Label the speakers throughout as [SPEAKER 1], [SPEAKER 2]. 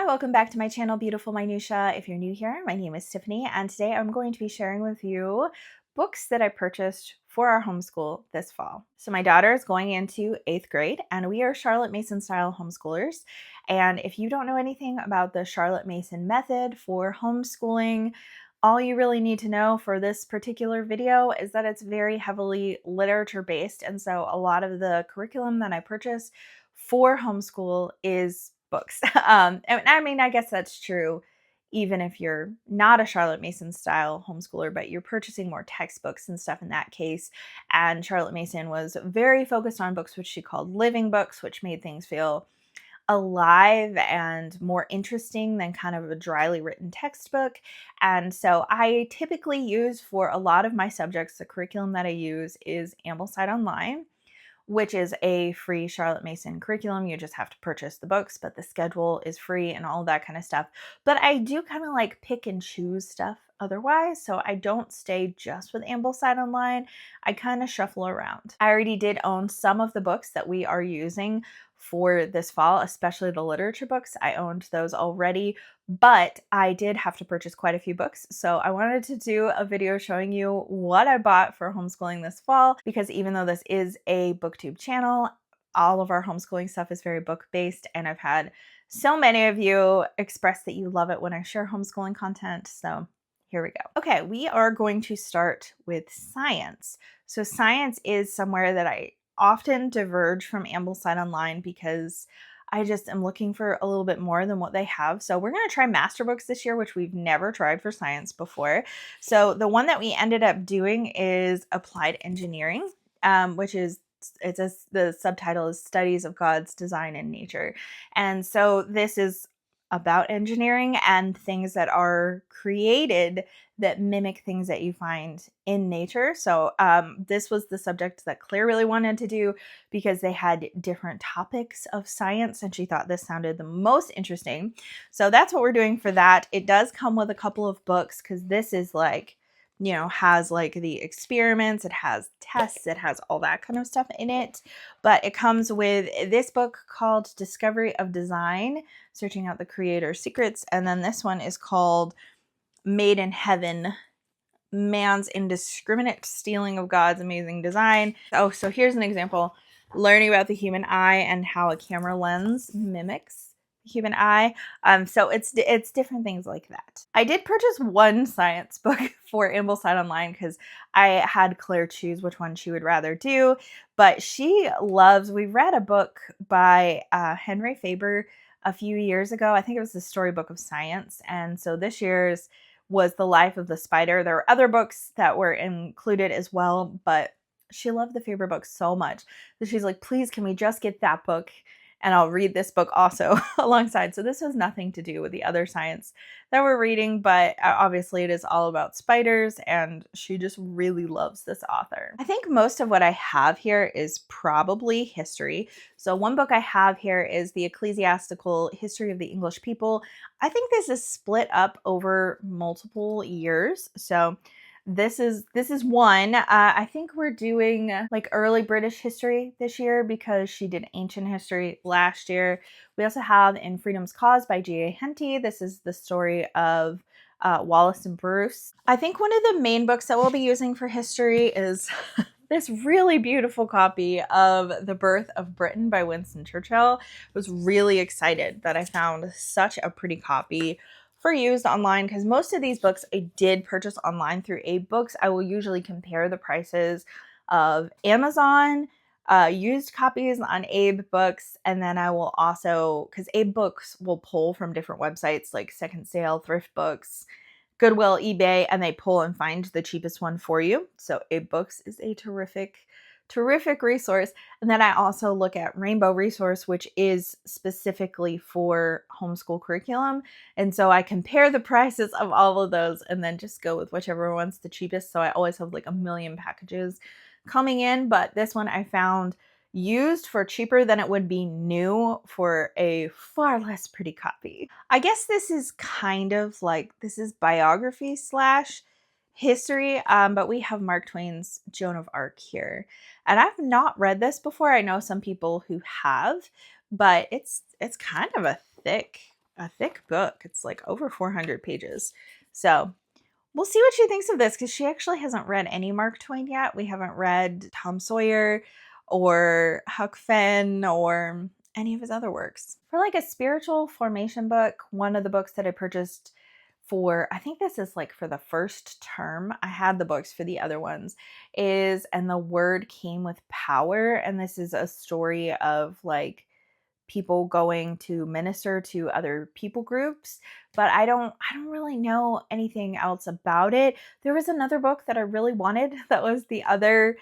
[SPEAKER 1] welcome back to my channel, Beautiful Minutia. If you're new here, my name is Tiffany, and today I'm going to be sharing with you books that I purchased for our homeschool this fall. So my daughter is going into 8th grade, and we are Charlotte Mason style homeschoolers. And if you don't know anything about the Charlotte Mason method for homeschooling, all you really need to know for this particular video is that it's very heavily literature based. And so a lot of the curriculum that I purchased for homeschool is books. And I mean, I guess that's true even if you're not a Charlotte Mason style homeschooler, but you're purchasing more textbooks and stuff in that case. And Charlotte Mason was very focused on books which she called living books, which made things feel alive and more interesting than kind of a dryly written textbook. And so I typically use for a lot of my subjects, the curriculum that I use is Ambleside Online, which is a free Charlotte Mason curriculum. You just have to purchase the books, but the schedule is free and all that kind of stuff. But I do kind of like pick and choose stuff otherwise, so I don't stay just with Ambleside Online. I kind of shuffle around. I already did own some of the books that we are using for this fall, especially the literature books. I owned those already, but I did have to purchase quite a few books. So I wanted to do a video showing you what I bought for homeschooling this fall, because even though this is a booktube channel, all of our homeschooling stuff is very book-based, and I've had so many of you express that you love it when I share homeschooling content. So here we go. Okay, we are going to start with science. So science is somewhere that I often diverge from Ambleside Online because I just am looking for a little bit more than what they have. So we're going to try master books this year, which we've never tried for science before. So the one that we ended up doing is Applied Engineering, which is the subtitle is Studies of God's Design in Nature. And so this is about engineering and things that are created that mimic things that you find in nature. So this was the subject that Claire really wanted to do because they had different topics of science and she thought this sounded the most interesting. So that's what we're doing for that. It does come with a couple of books because this is like, you know, has like the experiments, it has tests, it has all that kind of stuff in it. But it comes with this book called Discovery of Design, Searching Out the Creator's Secrets. And then this one is called Made in Heaven, Man's Indiscriminate Stealing of God's Amazing Design. Oh, so here's an example. Learning about the human eye and how a camera lens mimics the human eye. So it's different things like that. I did purchase one science book for Ambleside Online because I had Claire choose which one she would rather do. But she loves, we read a book by Henry Faber a few years ago. I think it was the Storybook of Science. And so this year's was The Life of the Spider. There were other books that were included as well, but she loved the Faber book so much that she's like, please, can we just get that book? And I'll read this book also alongside. So this has nothing to do with the other science that we're reading, but obviously it is all about spiders and she just really loves this author. I think most of what I have here is probably history. So one book I have here is The Ecclesiastical History of the English People. I think this is split up over multiple years. So this is one. I think we're doing like early British history this year because she did ancient history last year. We also have In Freedom's Cause by G.A. Henty. This is the story of Wallace and Bruce. I think one of the main books that we'll be using for history is this really beautiful copy of The Birth of Britain by Winston Churchill. I was really excited that I found such a pretty copy for used online because most of these books I did purchase online through Abe Books. I will usually compare the prices of Amazon, used copies on Abe Books, and then I will also, because Abe Books will pull from different websites like Second Sale, Thrift Books, Goodwill, eBay, and they pull and find the cheapest one for you. So Abe Books is a terrific resource. And then I also look at Rainbow Resource, which is specifically for homeschool curriculum. And so I compare the prices of all of those and then just go with whichever one's the cheapest. So I always have like a million packages coming in, but this one I found used for cheaper than it would be new for a far less pretty copy. I guess this is kind of like, this is biography slash history, but we have Mark Twain's Joan of Arc here. And I've not read this before. I know some people who have, but it's kind of a thick a thick book. It's like over 400 pages. So we'll see what she thinks of this, because she actually hasn't read any Mark Twain yet. We haven't read Tom Sawyer or Huck Finn or any of his other works. For like a spiritual formation book, one of the books that I purchased for, I think this is like for the first term, I had the books for the other ones, is And the Word Came with Power. And this is a story of like people going to minister to other people groups, but I don't really know anything else about it. There was another book that I really wanted that was the other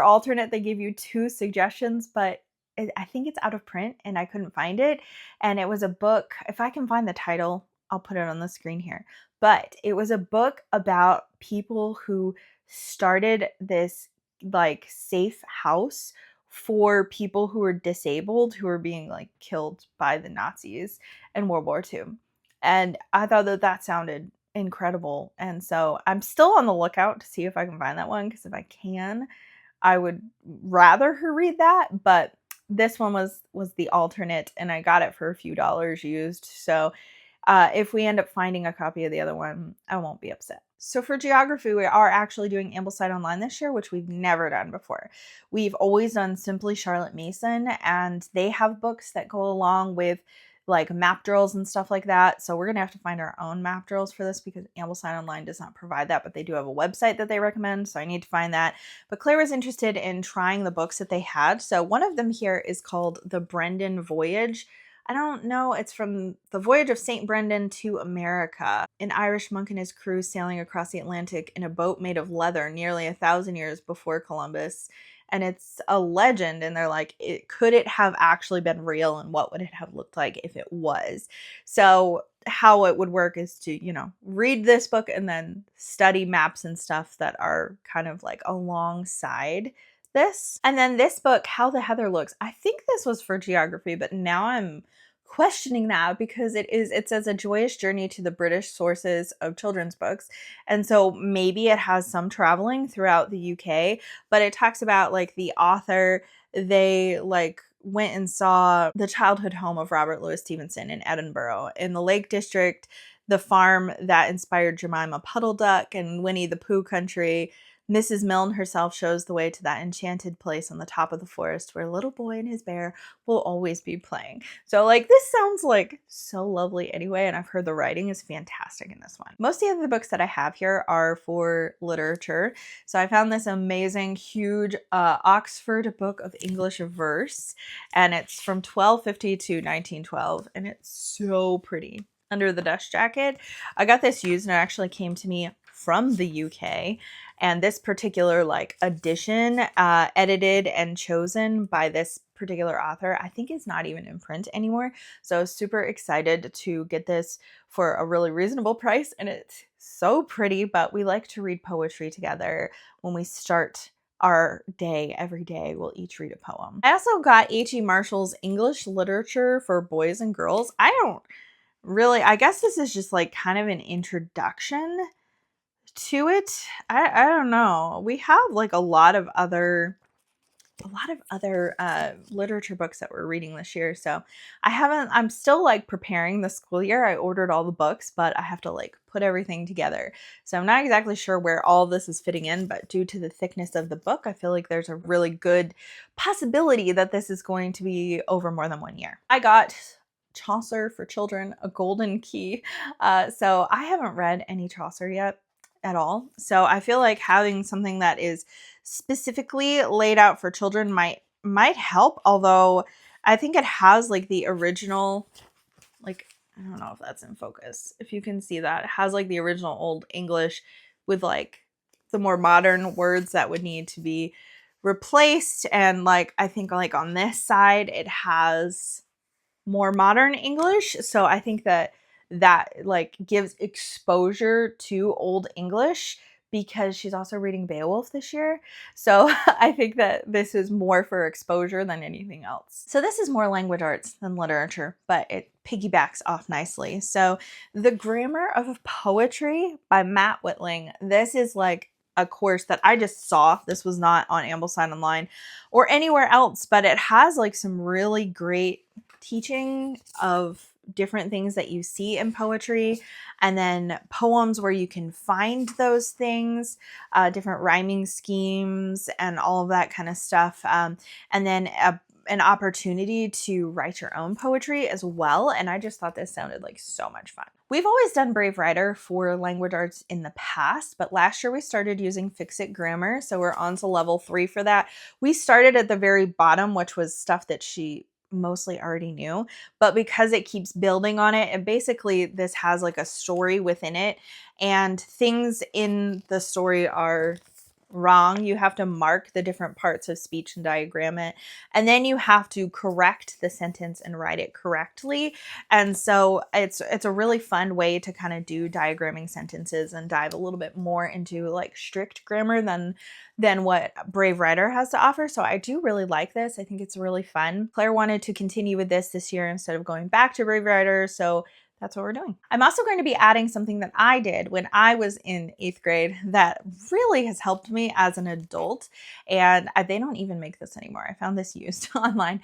[SPEAKER 1] alternate. They gave you 2 suggestions, but I think it's out of print and I couldn't find it. And it was a book, if I can find the title, I'll put it on the screen here. But it was a book about people who started this like safe house for people who were disabled, who were being like killed by the Nazis in World War II. And I thought that sounded incredible. And so I'm still on the lookout to see if I can find that one, because if I can, I would rather her read that. But this one was the alternate, and I got it for a few dollars used. So if we end up finding a copy of the other one, I won't be upset. So for geography, we are actually doing Ambleside Online this year, which we've never done before. We've always done Simply Charlotte Mason, and they have books that go along with like map drills and stuff like that. So we're going to have to find our own map drills for this, because Ambleside Online does not provide that, but they do have a website that they recommend. So I need to find that. But Claire was interested in trying the books that they had. So one of them here is called The Brendan Voyage. I don't know. It's from the voyage of St. Brendan to America. An Irish monk and his crew sailing across the Atlantic in a boat made of leather nearly 1,000 years before Columbus. And it's a legend. And they're like, could it have actually been real? And what would it have looked like if it was? So how it would work is to, read this book and then study maps and stuff that are kind of like alongside this. And then this book, How the Heather Looks, I think this was for geography, but now I'm questioning that, because it says a joyous journey to the British sources of children's books. And so maybe it has some traveling throughout the UK, but it talks about like the author, they like went and saw the childhood home of Robert Louis Stevenson in Edinburgh, in the Lake District, the farm that inspired Jemima Puddle Duck and Winnie the Pooh country. Mrs. Milne herself shows the way to that enchanted place on the top of the forest where little boy and his bear will always be playing. So like this sounds like so lovely anyway, and I've heard the writing is fantastic in this one. Most of the other books that I have here are for literature. So I found this amazing, huge Oxford Book of English Verse, and it's from 1250 to 1912, and it's so pretty. Under the Dust Jacket. I got this used, and it actually came to me from the UK. And this particular like edition, edited and chosen by this particular author, I think is not even in print anymore. So I was super excited to get this for a really reasonable price. And it's so pretty, but we like to read poetry together when we start our day. Every day we'll each read a poem. I also got H.E. Marshall's English Literature for Boys and Girls. I guess this is just like kind of an introduction to it. I don't know. We have like a lot of other literature books that we're reading this year. So I'm still like preparing the school year. I ordered all the books, but I have to like put everything together. So I'm not exactly sure where all this is fitting in, but due to the thickness of the book, I feel like there's a really good possibility that this is going to be over more than 1 year. I got Chaucer for Children, A Golden Key. So I haven't read any Chaucer yet at all. So I feel like having something that is specifically laid out for children might help, although I think it has like the original, like, I don't know if that's in focus. If you can see that, it has like the original Old English with like the more modern words that would need to be replaced. And like, I think like on this side, it has more modern English. So I think that like gives exposure to Old English, because she's also reading Beowulf this year. So I think that this is more for exposure than anything else. So this is more language arts than literature, but it piggybacks off nicely. So The Grammar of Poetry by Matt Whitling. This is like a course that I just saw. This was not on Ambleside Online or anywhere else, but it has like some really great teaching of different things that you see in poetry, and then poems where you can find those things, different rhyming schemes, and all of that kind of stuff. And then an opportunity to write your own poetry as well. And I just thought this sounded like so much fun. We've always done Brave Writer for language arts in the past, but last year we started using Fix-It Grammar. So we're on to level 3 for that. We started at the very bottom, which was stuff that she mostly already knew, but because it keeps building on it, and basically this has like a story within it, and things in the story are wrong. You have to mark the different parts of speech and diagram it, and then you have to correct the sentence and write it correctly. And so it's a really fun way to kind of do diagramming sentences and dive a little bit more into like strict grammar than what Brave Writer has to offer. So I do really like this. I think it's really fun. Claire wanted to continue with this year instead of going back to Brave Writer, so that's what we're doing. I'm also going to be adding something that I did when I was in 8th grade that really has helped me as an adult. And they don't even make this anymore. I found this used online.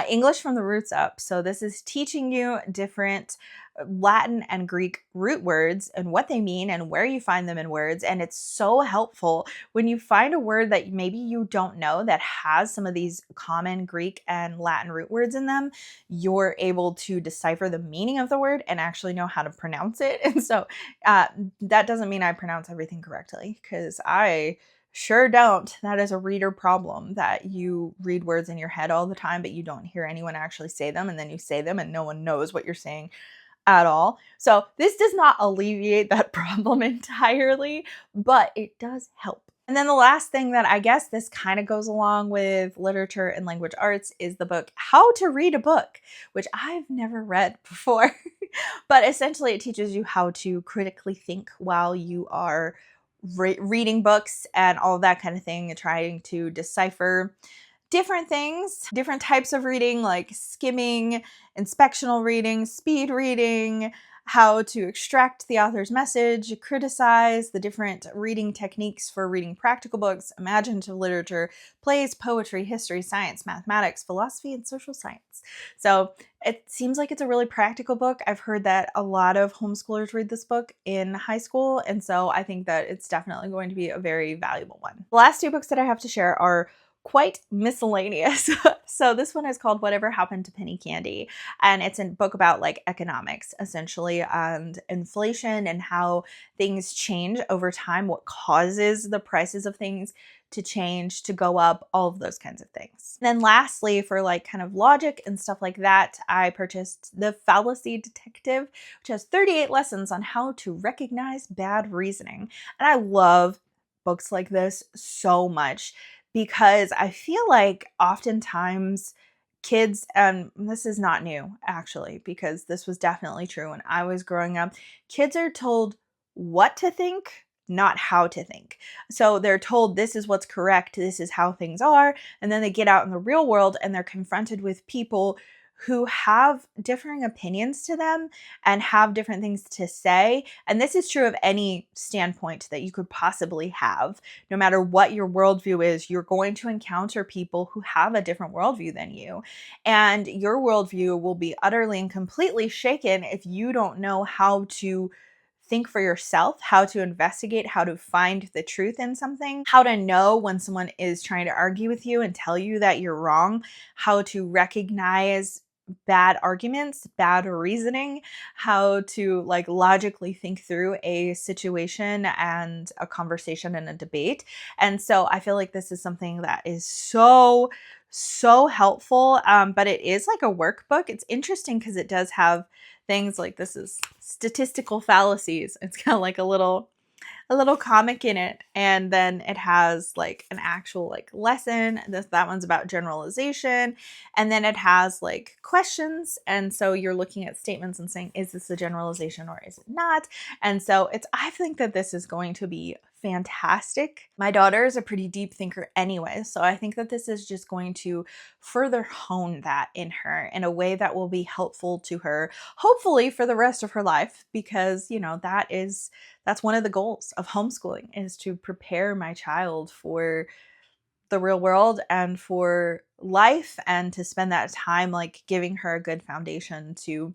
[SPEAKER 1] English from the roots up. So this is teaching you different Latin and Greek root words and what they mean and where you find them in words. And it's so helpful when you find a word that maybe you don't know that has some of these common Greek and Latin root words in them. You're able to decipher the meaning of the word and actually know how to pronounce it. And so that doesn't mean I pronounce everything correctly, because I sure don't. That is a reader problem, that you read words in your head all the time, but you don't hear anyone actually say them, and then you say them and no one knows what you're saying at all. So this does not alleviate that problem entirely, but it does help. And then the last thing that I guess this kind of goes along with literature and language arts is the book How to Read a Book, which I've never read before. But essentially it teaches you how to critically think while you are reading books and all of that kind of thing, and trying to decipher different things, different types of reading, like skimming, inspectional reading, speed reading, how to extract the author's message, criticize the different reading techniques for reading practical books, imaginative literature, plays, poetry, history, science, mathematics, philosophy, and social science. So it seems like it's a really practical book. I've heard that a lot of homeschoolers read this book in high school, and so I think that it's definitely going to be a very valuable one. The last 2 books that I have to share are quite miscellaneous. So this one is called Whatever Happened to Penny Candy, and it's a book about like economics essentially, and inflation and how things change over time, what causes the prices of things to change, to go up, all of those kinds of things. And then lastly, for like kind of logic and stuff like that, I purchased The Fallacy Detective, which has 38 lessons on how to recognize bad reasoning. And I love books like this so much, because I feel like oftentimes kids, and this is not new actually, because this was definitely true when I was growing up, kids are told what to think, not how to think. So they're told this is what's correct, this is how things are, and then they get out in the real world and they're confronted with people who have differing opinions to them and have different things to say. And this is true of any standpoint that you could possibly have. No matter what your worldview is, you're going to encounter people who have a different worldview than you. And your worldview will be utterly and completely shaken if you don't know how to think for yourself, how to investigate, how to find the truth in something, how to know when someone is trying to argue with you and tell you that you're wrong, how to recognize bad arguments, bad reasoning, how to like logically think through a situation and a conversation and a debate. And so I feel like this is something that is so helpful, but it is like a workbook. It's interesting because it does have things like, this is statistical fallacies. It's got like a little comic in it, and then it has like an actual like lesson. That one's about generalization, and then it has like questions, and so you're looking at statements and saying, is this a generalization or is it not? And so I think that this is going to be fantastic. My daughter is a pretty deep thinker anyway, so I think that this is just going to further hone that in her in a way that will be helpful to her, hopefully for the rest of her life, because that's one of the goals of homeschooling, is to prepare my child for the real world and for life, and to spend that time like giving her a good foundation to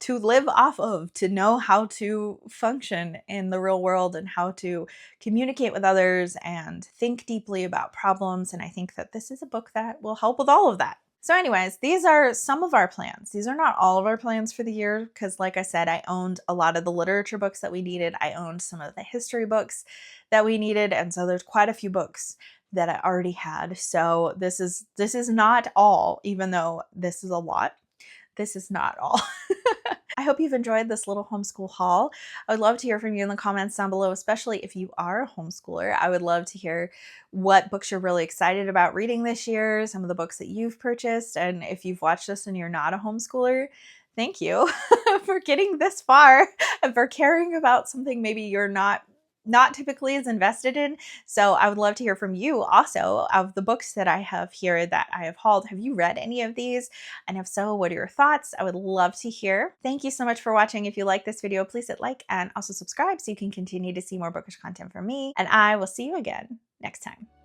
[SPEAKER 1] to live off of, to know how to function in the real world and how to communicate with others and think deeply about problems. And I think that this is a book that will help with all of that. So anyways, these are some of our plans. These are not all of our plans for the year because, like I said, I owned a lot of the literature books that we needed. I owned some of the history books that we needed. And so there's quite a few books that I already had. So this is not all, even though this is a lot. This is not all. I hope you've enjoyed this little homeschool haul. I would love to hear from you in the comments down below, especially if you are a homeschooler. I would love to hear what books you're really excited about reading this year, some of the books that you've purchased, and if you've watched this and you're not a homeschooler, thank you for getting this far and for caring about something maybe you're not typically as invested in. So I would love to hear from you also of the books that I have here that I have hauled. Have you read any of these? And if so, what are your thoughts? I would love to hear. Thank you so much for watching. If you like this video, please hit like and also subscribe so you can continue to see more bookish content from me. And I will see you again next time.